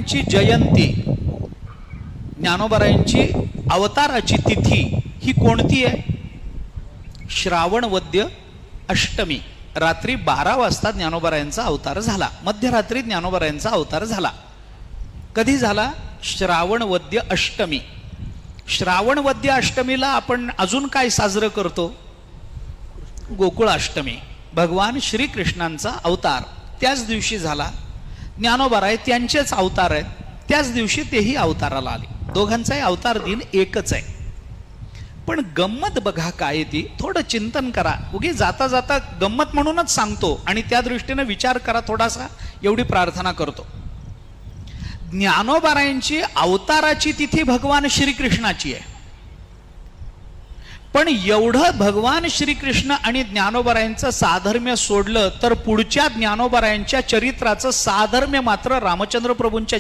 ज्ञानोबारायांची जयंती, ज्ञानोबारायांची अवताराची तिथी ही कोणती आहे? श्रावण वद्य अष्टमी, रात्री 12 वाजता ज्ञानोबारायांचा अवतार झाला. मध्यरात्री ज्ञानोबारायांचा अवतार झाला. कधी झाला? श्रावण वद्य अष्टमी. श्रावण वद्य अष्टमीला आपण अजून काय साजरं करतो? गोकुळाष्टमी, भगवान श्रीकृष्णांचा अवतार त्याच दिवशी झाला. ज्ञानोबाराय त्यांचेच अवतार आहेत, त्याच दिवशी तेही अवताराला आले. दोघांचाही अवतार दिन एकच आहे. पण गंमत बघा काय ती, थोडं चिंतन करा. उगी जाता जाता गंमत म्हणूनच सांगतो आणि त्या दृष्टीने विचार करा थोडासा, एवढी प्रार्थना करतो. ज्ञानोबारायांची अवताराची तिथी भगवान श्रीकृष्णाची आहे, पण एवढं भगवान श्रीकृष्ण आणि ज्ञानोबारायांचं साधर्म्य सोडलं तर पुढच्या ज्ञानोबारायांच्या चरित्राचं साधर्म्य मात्र रामचंद्र प्रभूंच्या